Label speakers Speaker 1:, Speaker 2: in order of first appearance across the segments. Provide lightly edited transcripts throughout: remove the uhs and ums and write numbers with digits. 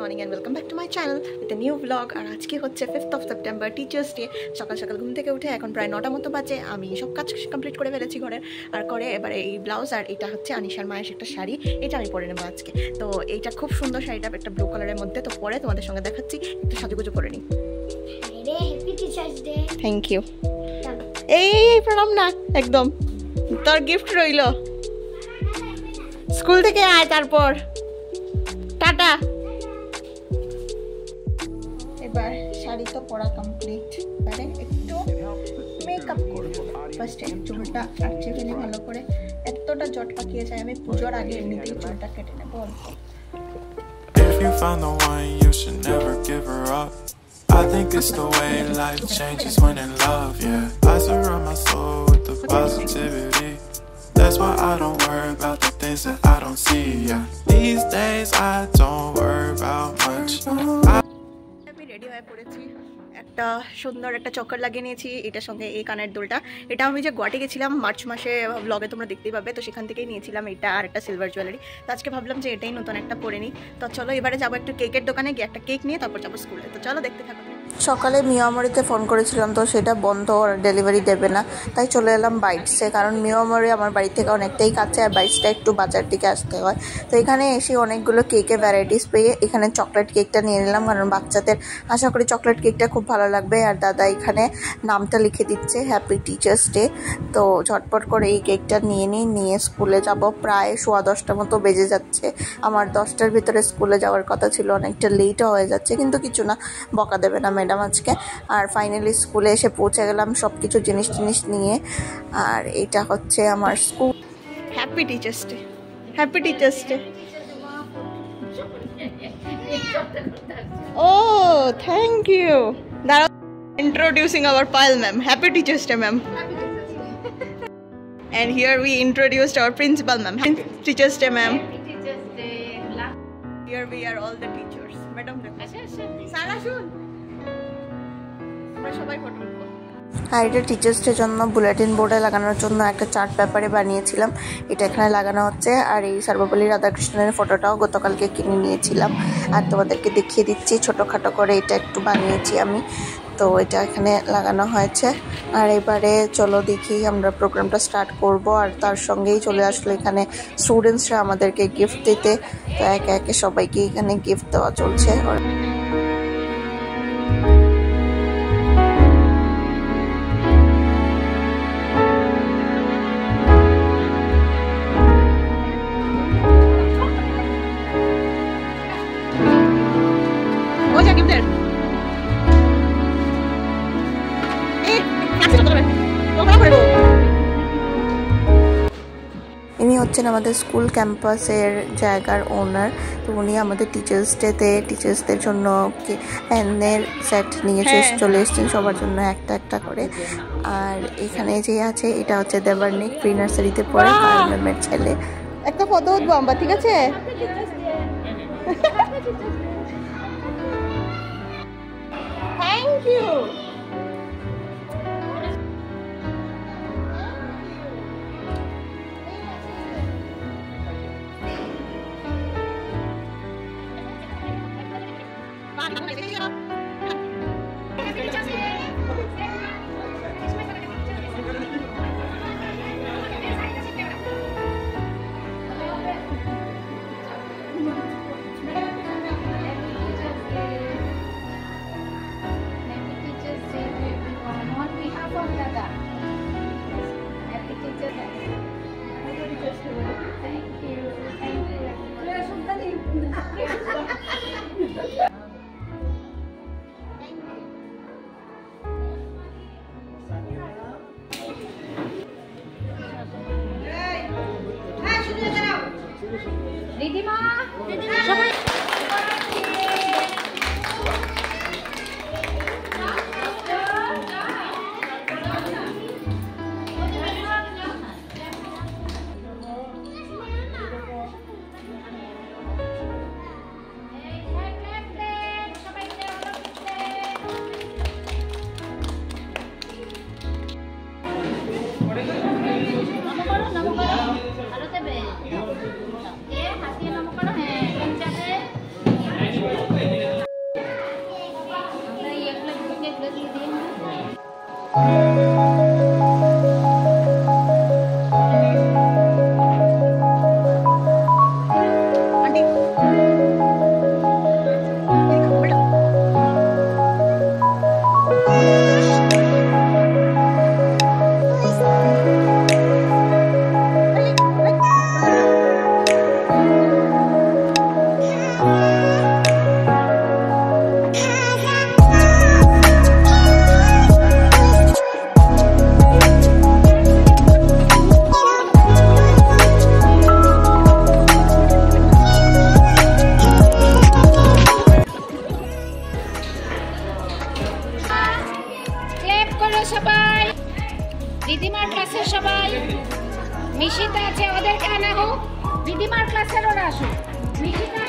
Speaker 1: Morning and welcome back to my channel with a new vlog. আর আজকে হচ্ছে 5th of September teachers day. সকাল সকাল ঘুম থেকে উঠে এখন প্রায় 9টা মতো বাজে। আমি সব কাজ কমপ্লিট করে ফেলেছি ঘরের, আর করে এবারে এই ব্লাউজ আর এটা হচ্ছে আনিশার মায়ের একটা শাড়ি, এটা আমি পরে নেবো আজকে। তো এইটা খুব সুন্দর শাড়িটা, একটা ব্লু কালারের মধ্যে। তো পরে তোমাদের সঙ্গে দেখাচ্ছি, একটু সাজুগুজু করে নিই। Thank you. এই প্রণাম না, একদম তোর গিফট রইল, স্কুল থেকে আয়, তারপর টাটা। এবার শাড়ি তো পরা কমপ্লিট, এবারে একটু মেকআপ করবো। ফার্স্টে চুলটা আঁচড়ে ফেলে ভালো করে, এতটা জট পাকিয়ে যায়। আমি পুজোর আগে এমনিতেই চুলটা কেটে নেবো অল্প।
Speaker 2: If you find the one, you should never give her up. I think it's the way life changes when in love, yeah. I surround my soul with the positivity. That's why I don't worry about the things that I don't see, yeah. These days I don't worry about much.
Speaker 1: আমি ready হয়ে পড়েছি, একটা সুন্দর একটা চক্কর লাগিয়ে নিয়েছি এটার সঙ্গে। এই কানের দুলটা, এটা আমি যে গুয়াহাটি গেছিলাম মার্চ মাসে, ব্লগে তোমরা দেখতেই পাবে, তো সেখান থেকেই নিয়েছিলাম এটা আর একটা সিলভার জুয়েলারি। তো আজকে ভাবলাম যে এটাই নতুন একটা পরে নিই। তো চলো এবারে যাবো একটু কেকের দোকানে গিয়ে একটা কেক নিয়ে তারপর যাবো স্কুলে। তো চলো দেখতে থাকো। সকালে মিয়ামরিতে ফোন করেছিলাম, তো সেটা বন্ধ, আর ডেলিভারি দেবে না, তাই চলে এলাম বাইটসে। কারণ মিয়ামরি আমার বাড়ি থেকে অনেকটাই কাছে, আর বাইটসটা একটু বাজার দিকে আসতে হয়। তো এখানে এসে অনেকগুলো কেকের ভ্যারাইটিস পেয়ে এখানে চকলেট কেকটা নিয়ে নিলাম, কারণ বাচ্চাদের আশা করি চকলেট কেকটা খুব ভালো লাগবে। আর দাদা এখানে নামটা লিখে দিচ্ছে, হ্যাপি টিচার্স ডে। তো ঝটপট করে এই কেকটা নিয়ে স্কুলে যাব। প্রায় 10:15 মতো বেজে যাচ্ছে। আমার 10টার ভিতরে স্কুলে যাওয়ার কথা ছিল, অনেকটা লেটও হয়ে যাচ্ছে, কিন্তু কিছু না, বকা দেবে না ম্যাডাম আজকে। আর ফাইনালি স্কুলে এসে পৌঁছে গেলাম সব কিছু জিনিস নিয়ে। আর এটা হচ্ছে আমার school. Happy teachers day, happy teachers day. Oh thank you. দাঁড়াও, introducing our Payal ma'am. Happy Teachers Day ma'am. And here we introduced our principal ma'am. Happy Teachers Day ma'am.
Speaker 3: Happy Teachers Day.
Speaker 1: Here we are all the teachers. Madam Sara shun. আমরা সবাই photo তুলবো। আর এটা teachers ডের জন্য bulletin বোর্ডে লাগানোর জন্য একটা চার্ট পেপারে বানিয়েছিলাম, এটা এখানে লাগানো হচ্ছে। আর এই সর্বপল্লী রাধাকৃষ্ণনের ফটোটাও গতকালকে কিনে নিয়েছিলাম, আর তোমাদেরকে দেখিয়ে দিচ্ছি ছোটোখাটো করে এটা একটু বানিয়েছি আমি। তো এটা এখানে লাগানো হয়েছে। আর এবারে চলো দেখি আমরা প্রোগ্রামটা স্টার্ট করব। আর তার সঙ্গেই চলে আসলো এখানে স্টুডেন্টসরা আমাদেরকে গিফট দিতে। তো একে একে সবাইকে এখানে গিফট দেওয়া চলছে। ইনি হচ্ছেন আমাদের স্কুল ক্যাম্পাসের জায়গার ওনার। তো উনি আমাদের টিচার্স ডেতে টিচার্সদের জন্য পেনের সেট নিয়ে চলে এসেছেন সবার জন্য একটা একটা করে। আর এখানে যে আছে এটা হচ্ছে দেবার্নিক, প্রি নার্সারিতে পড়ে, ম্যামের ছেলে। একটা ফটো উঠবো আমরা, ঠিক আছে? Thank you.
Speaker 3: দিদিমা সবাই দিদিমার ক্লাসের সবাই মিশিতা আছে, ওদেরকে আনা হোক। দিদিমার ক্লাসের ওরা আসুক। মিশিতা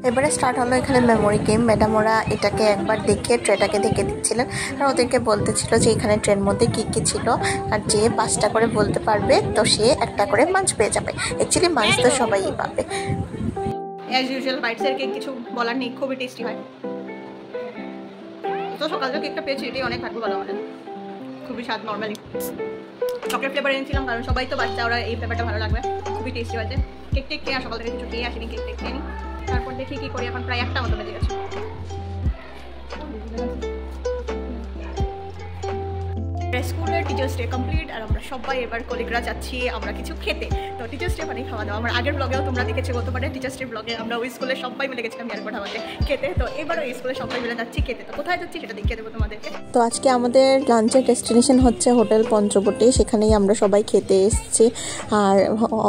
Speaker 1: এবারে স্টার্ট হলো এখানে মেমোরি গেম। ম্যাডাম ওরা এটাকে একবার দেখে ট্রেটাকে দেখে দিচ্ছিলেন আর ওদেরকে বলতেছিল যে এখানে ট্রেন মধ্যে কী কী ছিল, আর যে 5টা করে বলতে পারবে তো সে একটা করে মাঞ্চ পেয়ে যাবে। অ্যাকচুয়ালি মাঞ্চ তো সবাই পাবে। অ্যাজ ইউজুয়াল বাইটসের কেক কিছু বলার নেই, খুবই টেস্টি হয়। তো সকাল থেকে কেকটা পেয়েছি, এটাই অনেক ভাগ্য ভালো আমাদের, খুবই স্বাদ। নর্মালি চকলেট ফ্লেভার এনেছিলাম কারণ সবাই তো বাচ্চা, ওরা এই ফ্লেভারটা ভালো লাগবে, খুবই টেস্টি হয়েছে। কেক টেক খেয়ে সকাল থেকে কিছু খেয়ে আসিনি, কেক টেক খেয়ে নিই, তারপর দেখি কী করি। এখন প্রায় 1টা মতো বেজে গেছে। স্কুলের টিচার্স ডে কমপ্লিট আর আমরা সবাই এবার কলিগরা যাচ্ছি আমরা কিছু খেতে। তো টিচার্স ডে মানে খাওয়া দাওয়া। আমার আগের ব্লগেও তোমরা দেখেছো, গতবারে টিচার্স ডে ব্লগে আমরা ওই স্কুলে সবাই মিলে গেছিলাম এয়ারপোর্ট আমাকে খেতে। তো এবার ওই স্কুলে সবাই মিলে যাচ্ছি খেতে। তো কোথায় যাচ্ছি সেটা দেখিয়ে দেবো তোমাদেরকে। তো আজকে আমাদের লাঞ্চের ডেস্টিনেশন হচ্ছে হোটেল পঞ্চবটি, সেখানেই আমরা সবাই খেতে এসেছি। আর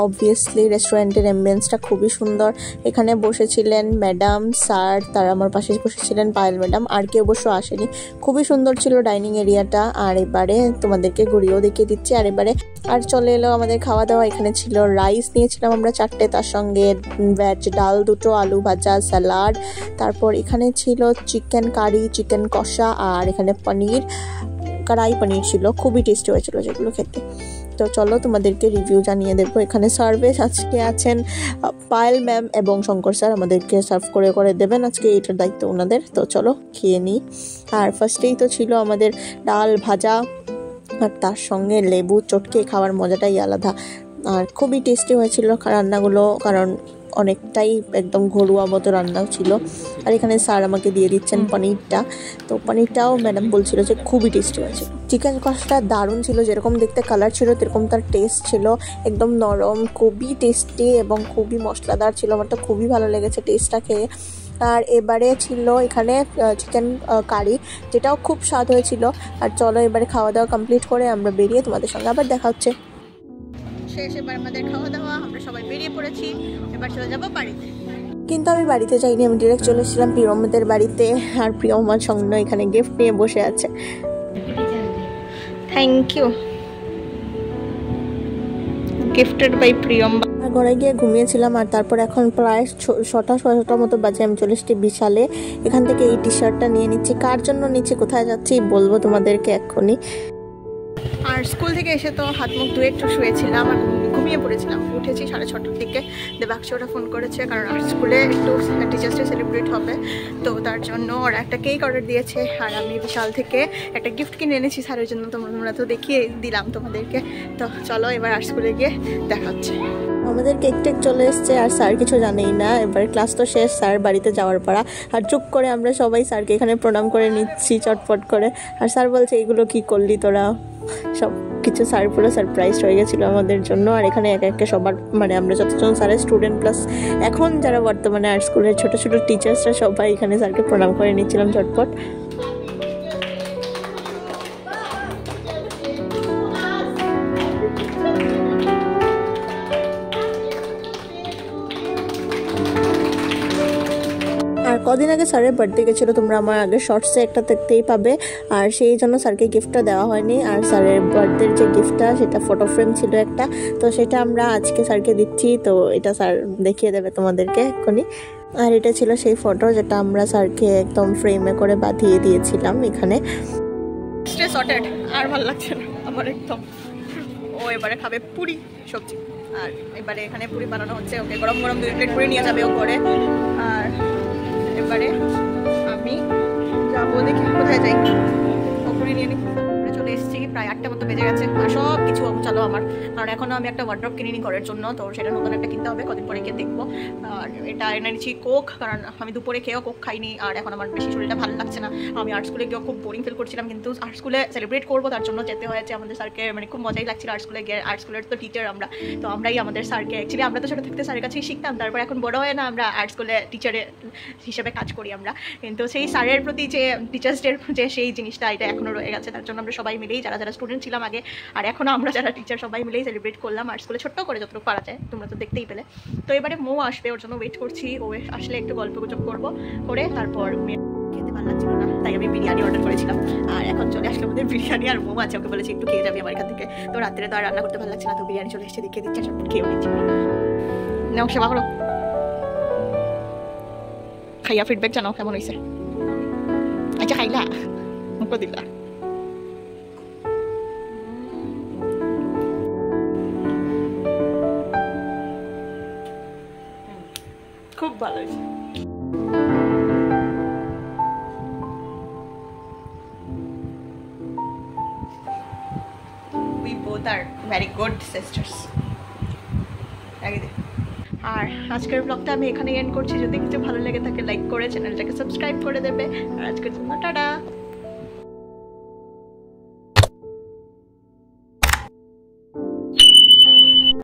Speaker 1: অবভিয়াসলি রেস্টুরেন্টের অ্যাম্বিয়েন্সটা খুবই সুন্দর। এখানে বসেছিলেন ম্যাডাম, স্যার, তার আমার পাশে বসেছিলেন পায়েল ম্যাডাম, আর কেউ অবশ্য আসেনি। খুবই সুন্দর ছিল ডাইনিং এরিয়াটা। আর এবারে তোমাদেরকে ঘুরিয়েও দেখিয়ে দিচ্ছি। আর এবারে আর চলে এলো আমাদের খাওয়া দাওয়া। এখানে ছিল রাইস নিয়েছিলাম আমরা 4টে, তার সঙ্গে ভেজ ডাল 2টো, আলু ভাজা, স্যালাড, তারপর এখানে ছিল চিকেন কারি, চিকেন কষা, আর এখানে পনির, কড়াই পনির ছিল। খুবই টেস্টি হয়েছিল যেগুলো খেতে। তো চলো তোমাদেরকে রিভিউ জানিয়ে দেবো। এখানে সার্ভিস আজকে আছেন পায়েল ম্যাম এবং শঙ্কর স্যার, আমাদেরকে সার্ভ করে দেবেন আজকে, এটার দায়িত্ব ওনাদের। তো চলো খেয়ে নিই। আর ফার্স্টেই তো ছিল আমাদের ডাল ভাজা, আর তার সঙ্গে লেবু চটকে খাওয়ার মজাটাই আলাদা। আর খুবই টেস্টি হয়েছিল রান্নাগুলো, কারণ অনেকটাই একদম ঘরোয়া মতো রান্নাও ছিল। আর এখানে স্যার আমাকে দিয়ে দিচ্ছেন পনিরটা। তো পনিরটাও ম্যাডাম বলছিল যে খুবই টেস্টি হয়েছে। চিকেন কষাটা দারুণ ছিল, যেরকম দেখতে কালার ছিল সেরকম তার টেস্ট ছিল, একদম নরম, খুবই টেস্টি এবং খুবই মশলাদার ছিল। আমার তো খুবই ভালো লেগেছে টেস্টটা খেয়ে। আর এবারে ছিল এখানে চিকেন কারি, যেটাও খুব স্বাদ হয়েছিল। আর চলো এবারে খাওয়া দাওয়া কমপ্লিট করে আমরা বেরিয়ে তোমাদের সঙ্গে আবার দেখা হচ্ছে। শেষ এবার আমাদের খাওয়া দাওয়া, আমরা সবাই বেরিয়ে পড়েছি, এবার চলে যাবো বাড়িতে। কিন্তু আমি বাড়িতে যাইনি, আমি ডিরেক্ট চলে এসেছিলাম প্রিয়মদের বাড়িতে। আর প্রিয়ম আমার সঙ্গে এখানে গিফট নিয়ে বসে আছে। Thank you, gifted by Priyam. ঘরে গিয়ে ঘুমিয়েছিলাম। আর তারপর এখন প্রায় 6টা মতো বাজে, আমি চলে এসেছি বিশালে। এখান থেকে এই টি শার্টটা নিয়ে নিচ্ছি। কার জন্য নিচ্ছি, কোথায় যাচ্ছি বলবো তোমাদেরকে এক্ষুনি। আর স্কুল থেকে এসে তো হাত মুখ ধুয়ে একটু শুয়েছিলাম আর ঘুমিয়ে পড়েছিলাম। উঠেছি 6:30টার দিকে, দেবাক্ষী ওরা ফোন করেছে, কারণ আর স্কুলে একটু টিচার্স ডে সেলিব্রেট হবে, তো তার জন্য ওরা একটা কেক অর্ডার দিয়েছে। আর আমি বিশাল থেকে একটা গিফট কিনে এনেছি স্যারের জন্য, তোমরা তো দেখিয়ে দিলাম তোমাদেরকে। তো চলো এবার আর স্কুলে গিয়ে দেখা হচ্ছে। আমাদের কেক টেক চলে এসছে আর স্যার কিছু জানেই না। এবার ক্লাস তো শেষ, স্যার বাড়িতে যাওয়ার পাড়া। আর চুপ করে আমরা সবাই স্যারকে এখানে প্রণাম করে নিচ্ছি চটপট করে। আর স্যার বলছে এগুলো কি করলি তোরা, সব কিছু। স্যার পুরো সারপ্রাইজ হয়ে গেছিলো আমাদের জন্য। আর এখানে একে একে সবার মানে আমরা যতজন স্যারের স্টুডেন্ট প্লাস এখন যারা বর্তমানে আর্ট স্কুলের ছোটো ছোটো টিচার্সরা সবাই এখানে স্যারকে প্রণাম করে নিচ্ছিলাম চটপট। আর কদিন আগে স্যারের বার্থডে গেছিলো, তোমরা আমার আগে শর্টসে একটা দেখতেই পাবে। আর সেই জন্য স্যারকে গিফটটা দেওয়া হয়নি। আর স্যারের বার্থডের যে গিফটটা সেটা ফটো ফ্রেম ছিল একটা, তো সেটা আমরা আজকে স্যারকে দিচ্ছি। তো এটা স্যার দেখিয়ে দেবে তোমাদেরকে এক্ষুনি। আর এটা ছিল সেই ফটো যেটা আমরা স্যারকে একদম ফ্রেমে করে বাঁধিয়ে দিয়েছিলাম এখানে। সর্টেড আর ভালো লাগছে না আমার একদম। ও এবারে খাবে পুরি সবজি। আর এবারে এখানে পুরি বানানো হচ্ছে, ওকে গরম গরম 2 প্লেট পুরি নিয়ে যাবে ও করে। আর এবারে আমি যাবো, দেখি কোথায় যাই, ও পুরি নিয়ে নিই। চলে এসেছি, প্রায় 8টা মতো বেজে গেছে। আর সব কিছু চলো আমার, কারণ এখনও আমি একটা ওয়ার্ড্রপ কিনিনি ঘরের জন্য, তো সেটা নতুন একটা কিনতে হবে, কদিন পরে গিয়ে দেখবো। আর এটা এনে নিচ্ছি কোক, কারণ আমি দুপুরে খেয়েও কোক খাইনি। আর এখন আমার বেশি শরীরটা ভালো লাগছে না। আমি আর্ট স্কুলে গিয়েও খুব বোরিং ফিল করছিলাম, কিন্তু আর্ট স্কুলে সেলিব্রেট করবো তার জন্য যেতে হয়েছে আমাদের স্যারকে। মানে খুব মজাই লাগছিল আর্ট স্কুলে গিয়ে। আর্ট স্কুলের তো টিচার আমরা, তো আমরাই আমাদের স্যারকে অ্যাকচুয়ালি আমরা তো ছোটো থাকতে স্যারের কাছেই শিখতাম। তারপর এখন বড় হয় না আমরা আর্ট স্কুলে টিচারের হিসেবে কাজ করি আমরা, কিন্তু সেই স্যারের প্রতি যে টিচার্সদের যে সেই জিনিসটা এটা এখনও রয়ে গেছে। তার জন্য আমরা সবাই মিলেই যারা যারা স্টুডেন্ট ছিলাম আগে আর এখনও আমরা যারা টিচার সবাই মিলেই সেলিব্রেট করলাম আর্ট স্কুলে, ছোট্ট করে যতটুকু পারা যায়, তোমরা তো দেখতেই পেলে। তো এবারে মৌ আসবে, ওর জন্য ওয়েট করছি। ও আসলে একটু গল্প গুজব করবো করে তারপর খেতে ভালো লাগছিল না, তাই আমি বিরিয়ানি অর্ডার করেছিলাম। আর এখন চলে আসলে আমাদের বিরিয়ানি, আর মৌ আছে, ওকে বলেছি একটু খেয়ে যাবি আমার এখান থেকে। তো রাত্রে তো আর রান্না করতে ভালো লাগছে না, তো বিরিয়ানি চলে এসেছে, দেখিয়ে দিচ্ছে, সব খেয়েও নিচ্ছি। নাও সেবা করো, খাইয়া ফিডব্যাক জানাও কেমন হয়েছে। আচ্ছা খাইলা, মুখো দিলা। খুব ভালো হয়েছে। We both are very good sisters. আর আজকের ব্লগটা আমি এখানে এন্ড করছি। যদি কিছু ভালো লেগে থাকে লাইক করে চ্যানেলটাকে সাবস্ক্রাইব করে দেবে। আর আজকের জন্য টাটা।